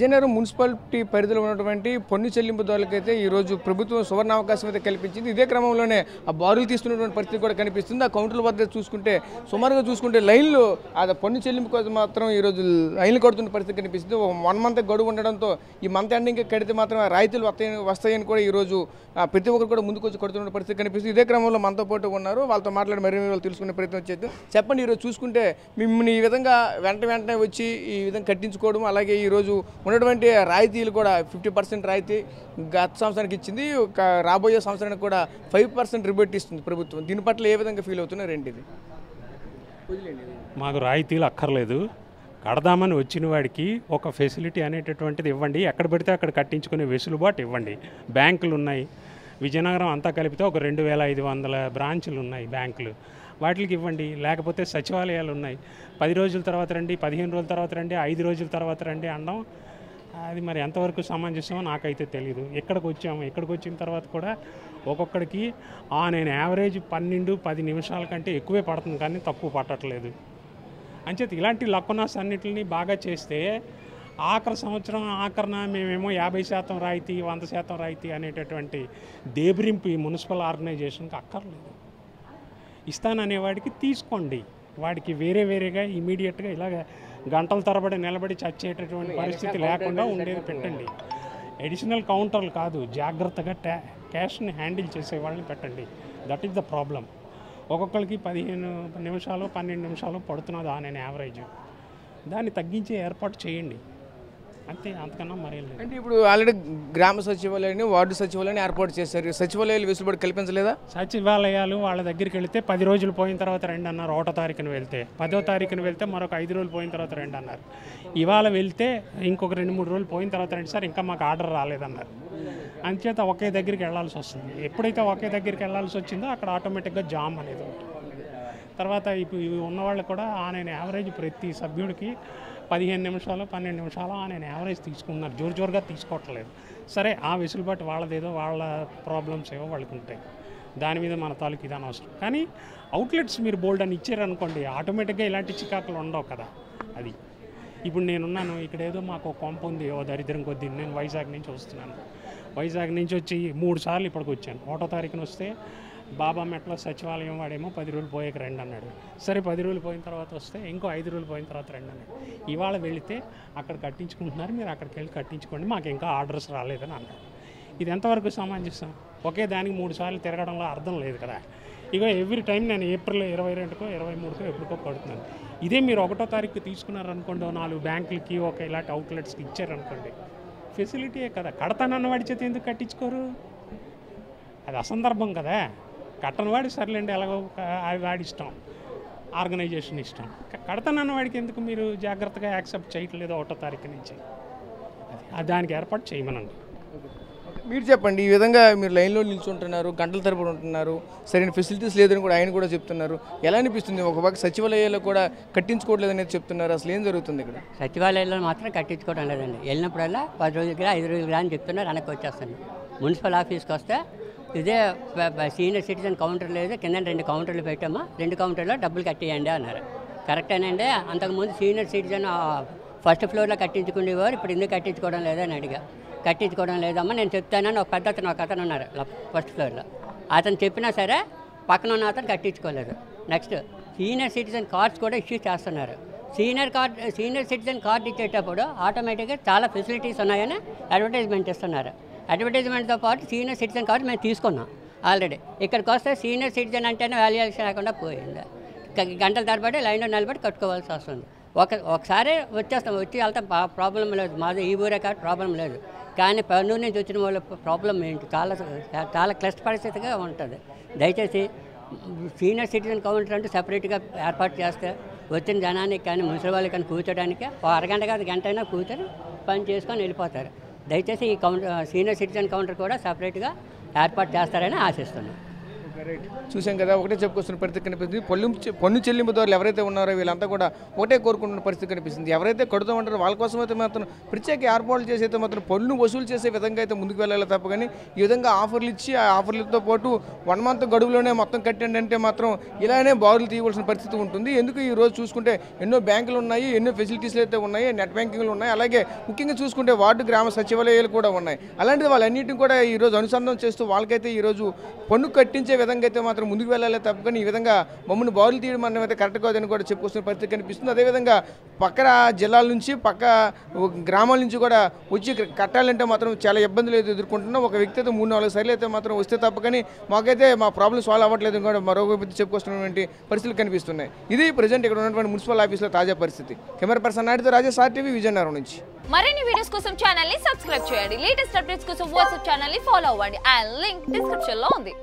Vizianagaram municipality పరిధిలో ఉన్నటువంటి పన్ను చెల్లింపుదారులకైతే ఈరోజు ప్రభుత్వం సువర్ణావకాశం అయితే కల్పించింది. ఇదే క్రమంలోనే ఆ బారులు తీస్తున్నటువంటి పరిస్థితి కూడా కనిపిస్తుంది. ఆ కౌంటర్ల వద్ద చూసుకుంటే సుమారుగా చూసుకుంటే లైన్లు అది పన్ను చెల్లింపు కోసం మాత్రం ఈరోజు లైన్లు కడుతున్న పరిస్థితి కనిపిస్తుంది. 1 మంత్ గడువు ఉండడంతో ఈ మంత్ ఎండింగ్ కడితే మాత్రం రాయితీలు వస్తాయని కూడా ఈరోజు ప్రతి ఒక్కరు కూడా ముందుకు వచ్చి కడుతున్న పరిస్థితి కనిపిస్తుంది. ఇదే క్రమంలో మనతో పాటు ఉన్నారు, వాళ్ళతో మాట్లాడి మరిన్ని వివరాలు తెలుసుకునే ప్రయత్నం చేద్దాం. చెప్పండి, ఈరోజు చూసుకుంటే మిమ్మల్ని ఈ విధంగా వెంటనే వచ్చి ఈ విధంగా కట్టించుకోవడం, అలాగే ఈరోజు ఉన్నటువంటి రాయితీలు కూడా 50% రాయితీ గత సంవత్సరానికి ఇచ్చింది, రాబోయే సంవత్సరానికి కూడా 5% రిబేట్ ఇస్తుంది ప్రభుత్వం. దీని పట్ల ఏ విధంగా ఫీల్ అవుతున్నారు ఏంటిది? మాకు రాయితీలు అక్కర్లేదు, కడదామని వచ్చిన వాడికి ఒక ఫెసిలిటీ అనేటటువంటిది ఇవ్వండి, ఎక్కడ పెడితే అక్కడ కట్టించుకునే వెసులుబాటు ఇవ్వండి. బ్యాంకులు ఉన్నాయి, విజయనగరం అంతా కలిపితే ఒక 2500 బ్రాంచులు ఉన్నాయి బ్యాంకులు, వాటికి ఇవ్వండి. లేకపోతే సచివాలయాలు ఉన్నాయి, 10 రోజుల తర్వాత రండి, 15 రోజుల తర్వాత రండి, 5 రోజుల తర్వాత రండి అనడం అది మరి ఎంతవరకు సమంజసమో నాకైతే తెలియదు. ఇక్కడికి వచ్చిన తర్వాత కూడా ఒక్కొక్కడికి నేను యావరేజ్ 12-10 నిమిషాల కంటే ఎక్కువే పడుతుంది, కానీ తక్కువ పట్టట్లేదు. అంచేత ఇలాంటి లక్కునాస్ అన్నింటినీ బాగా చేస్తే ఆఖరి సంవత్సరం ఆఖరణ మేమేమో 50% రాయితీ 100% రాయితీ అనేటటువంటి దేబ్రింపు ఈ మున్సిపల్ ఆర్గనైజేషన్కి అక్కర్లేదు. ఇస్తాననేవాడికి తీసుకోండి, వాడికి వేరేగా ఇమీడియట్గా ఇలాగ గంటల తరబడి నిలబడి చచ్చేటటువంటి పరిస్థితి లేకుండా ఉండేది పెట్టండి. అడిషనల్ కౌంటర్లు కాదు, జాగ్రత్తగా క్యాష్ని హ్యాండిల్ చేసే వాళ్ళని పెట్టండి. That is the problem. ఒక్కొక్కరికి 15 నిమిషాలు 12 నిమిషాలు పడుతున్నది నేను యావరేజ్, దాన్ని తగ్గించే ఏర్పాటు చేయండి అంతే, అంతకన్నా మరేం లేదు. అంటే ఇప్పుడు ఆల్రెడీ గ్రామ సచివాలయాన్ని వార్డు సచివాలయాన్ని ఏర్పాటు చేశారు, సచివాలయాలు వెసులుబాటు కల్పించలేదా? సచివాలయాలు వాళ్ళ దగ్గరికి వెళితే 10 రోజులు పోయిన తర్వాత రండి అన్నారు. 1వ తారీఖున వెళ్తే 10వ తారీఖున వెళ్తే మరొక 5 రోజులు పోయిన తర్వాత రండి అన్నారు. ఇవాళ వెళ్తే ఇంకొక 2-3 రోజులు పోయిన తర్వాత రండి సార్, ఇంకా మాకు ఆర్డర్ రాలేదన్నారు. అంచేత ఒకే దగ్గరికి వెళ్ళాల్సి వస్తుంది. ఎప్పుడైతే ఒకే దగ్గరికి వెళ్ళాల్సి వచ్చిందో అక్కడ ఆటోమేటిక్గా జామ్ అనేది ఉంటుంది. తర్వాత ఇప్పుడు ఉన్నవాళ్ళు కూడా నేను యావరేజ్ ప్రతి సభ్యుడికి 15 నిమిషాలు 12 నిమిషాలు నేను యావరేజ్ తీసుకున్నారు, జోరుగా తీసుకోవట్లేదు. సరే, ఆ వెసులుబాటు వాళ్ళదేదో, వాళ్ళ ప్రాబ్లమ్స్ ఏవో వాళ్ళకి ఉంటాయి, దాని మీద మన తాలూకు ఇది అనవసరం. కానీ అవుట్లెట్స్ మీరు బోల్డ్ అని ఇచ్చారనుకోండి, ఆటోమేటిక్గా ఇలాంటి చికాకులు ఉండవు కదా. అది ఇప్పుడు నేనున్నాను ఇక్కడ, ఏదో మాకు కొంప ఉంది, దరిద్రం కొద్దీ నేను వైజాగ్ నుంచి వస్తున్నాను. వైజాగ్ నుంచి వచ్చి 3 సార్లు ఇప్పటికి వచ్చాను. 1వ తారీఖున వస్తే బాబా మెట్ల సచివాలయం వాడేమో 10 రోజులు పోయాక రండి అన్నాడు. సరే, 10 రోజులు పోయిన తర్వాత వస్తే ఇంకో 5 రోజులు పోయిన తర్వాత రండి అన్నాడు. ఇవాళ వెళితే అక్కడ కట్టించుకుంటున్నారు, మీరు అక్కడికి వెళ్ళి కట్టించుకోండి, మాకు ఇంకా ఆర్డర్స్ రాలేదని అన్నాడు. ఇది ఎంతవరకు సమంజసం? ఒకే దానికి 3 సార్లు తిరగడంలో అర్థం లేదు కదా. ఇక ఎవ్రీ టైం నేను ఏప్రిల్ 22కో 23కో ఎప్పుడుకో కడుతున్నాను. ఇదే మీరు 1వ తారీఖు తీసుకున్నారనుకోండి, 4 బ్యాంకులకి ఒక ఇలాంటి అవుట్లెట్స్కి ఇచ్చారనుకోండి, ఫెసిలిటీయే కదా. కడతానన్న వాడి చేత ఎందుకు కట్టించుకోరు? అది అసందర్భం కదా. కట్టని వాడి సర్లేండి, ఎలాగో వాడి ఇష్టం, ఆర్గనైజేషన్ ఇష్టం. కడతానన్న వాడికి ఎందుకు మీరు జాగ్రత్తగా యాక్సెప్ట్ చేయట్లేదు 1వ తారీఖు నుంచి? అది దానికి ఏర్పాటు చేయమనండి. మీరు చెప్పండి, ఈ విధంగా మీరు లైన్లో నిల్చుంటున్నారు, గంటల తరబడి ఉంటున్నారు, సరైన ఫెసిలిటీస్ లేదని కూడా ఆయన కూడా చెప్తున్నారు. ఎలా అనిపిస్తుంది? ఒక పక్క సచివాలయాల్లో కూడా కట్టించుకోవట్లేదు అనేది చెప్తున్నారు, అసలు ఏం జరుగుతుంది ఇక్కడ? సచివాలయాల్లో మాత్రం కట్టించుకోవడం లేదండి. వెళ్ళినప్పుడల్లా 10 రోజులుగా 5 రోజులుగా అని చెప్తున్నారు, వెనక్కి వచ్చేస్తాను. మున్సిపల్ ఆఫీస్కి వస్తే ఇదే సీనియర్ సిటిజన్ కౌంటర్ లేదు, కింద 2 కౌంటర్లు పెట్టామా, 2 కౌంటర్లో డబ్బులు కట్టేయండి అన్నారు. కరెక్టేనండి. అంతకుముందు సీనియర్ సిటిజన్ ఫస్ట్ ఫ్లోర్లో కట్టించుకునేవారు, ఇప్పుడు ఎందుకు కట్టించుకోవడం లేదని అడిగా. కట్టించుకోవడం లేదమ్మా, నేను చెప్తానని ఒక అతను ఉన్నారు ఫస్ట్ ఫ్లోర్లో. అతను చెప్పినా సరే పక్కన ఉన్న అతను కట్టించుకోలేదు. నెక్స్ట్ సీనియర్ సిటిజన్ కార్డ్స్ కూడా ఇష్యూ చేస్తున్నారు. సీనియర్ సిటిజన్ కార్డు ఇచ్చేటప్పుడు ఆటోమేటిక్గా చాలా ఫెసిలిటీస్ ఉన్నాయని అడ్వర్టైజ్మెంట్ ఇస్తున్నారు. అడ్వర్టైజ్మెంట్తో పాటు సీనియర్ సిటిజన్ కార్డు మేము తీసుకున్నాం ఆల్రెడీ. ఇక్కడికి వస్తే సీనియర్ సిటిజన్ అంటేనే వాల్యుయేషన్ లేకుండా పోయింది. గంటల తరబడి లైన్లో నిలబడి కట్టుకోవాల్సి వస్తుంది. ఒకసారి వచ్చేస్తాం, వచ్చి వెళ్తాం, ప్రాబ్లం లేదు. మాది ఈ ఊరే కాబట్టి ప్రాబ్లం లేదు. కానీ పన్నూరు నుంచి వచ్చిన వాళ్ళ ప్రాబ్లం ఏంటి, చాలా క్లిష్ట పరిస్థితిగా ఉంటుంది. దయచేసి సీనియర్ సిటిజన్ కౌంటర్ అంటూ సపరేట్గా ఏర్పాటు చేస్తే వచ్చిన జనానికి కానీ ముసలి వాళ్ళకి కానీ కూర్చోడానికి అరగంట కాదు, గంట అయినా కూర్చొని పని చేసుకొని వెళ్ళిపోతారు. దయచేసి ఈ సీనియర్ సిటిజన్ కౌంటర్ కూడా సపరేట్గా ఏర్పాటు చేస్తారని ఆశిస్తున్నాను. రైట్, చూసాం కదా, ఒకటే చెప్పుకొస్తున్న పరిస్థితి కనిపిస్తుంది. పన్ను చెల్లింపుదారులు ఎవరైతే ఉన్నారో వీళ్ళంతా కూడా ఒకటే కోరుకుంటున్న పరిస్థితి కనిపిస్తుంది. ఎవరైతే కడుతామంటారో వాళ్ళ కోసం అయితే మాత్రం ప్రత్యేక ఏర్పాట్లు చేసి అయితే మాత్రం పన్ను వసూలు చేసే విధంగా అయితే ముందుకు వెళ్ళాలి తప్ప కానీ ఈ విధంగా ఆఫర్లు ఇచ్చి ఆ ఆఫర్లతో పాటు 1 మంత్ గడువులోనే మొత్తం కట్టండి అంటే మాత్రం ఇలానే బారులు తీయవలసిన పరిస్థితి ఉంటుంది. ఎందుకు ఈ రోజు చూసుకుంటే ఎన్నో బ్యాంకులు ఉన్నాయి, ఎన్నో ఫెసిలిటీస్లు అయితే ఉన్నాయి, నెట్ బ్యాంకింగ్లు ఉన్నాయి, అలాగే ముఖ్యంగా చూసుకుంటే వార్డు గ్రామ సచివాలయాలు కూడా ఉన్నాయి. అలాంటిది వాళ్ళన్నింటిని కూడా ఈరోజు అనుసంధానం చేస్తూ వాళ్ళకైతే ఈరోజు పన్ను కట్టించే విధంగా అయితే మాత్రం ముందుకు వెళ్ళాలి తప్ప కానీ ఈ విధంగా మమ్మల్ని బారులు తీయడం అన్నది అయితే కరెక్ట్ కాదని కూడా చెప్పుకొస్తున్న పరిస్థితి కనిపిస్తుంది. అదేవిధంగా పక్కన జిల్లాల నుంచి పక్క గ్రామాల నుంచి కూడా వచ్చి కట్టాలంటే మాత్రం చాలా ఇబ్బందులు అయితే ఎదుర్కొంటున్నాం. ఒక వ్యక్తి అయితే 3-4 సార్లు అయితే మాత్రం వస్తే తప్ప కానీ మాకైతే మా ప్రాబ్లమ్ సాల్వ్ అవ్వట్లేదు కూడా మరొక చెప్పుకొస్తున్నటువంటి పరిస్థితులు కనిపిస్తున్నాయి. ఇది ప్రజెంట్ ఇక్కడ ఉన్నటువంటి మున్సిపల్ ఆఫీస్లో తాజా పరిస్థితి. కెమెరా పర్సన్ నాయుడుతో రాజేష్, RTV, విజయనగరం నుంచి. మరిన్ని వీడియోస్ కోసం ఛానల్ ని సబ్స్క్రైబ్ చేయండి. లేటెస్ట్ అప్డేట్స్ కోసం వాట్సాప్ ఛానల్ ని ఫాలో అవ్వండి. అండ్ లింక్ డిస్క్రిప్షన్ లో ఉంది.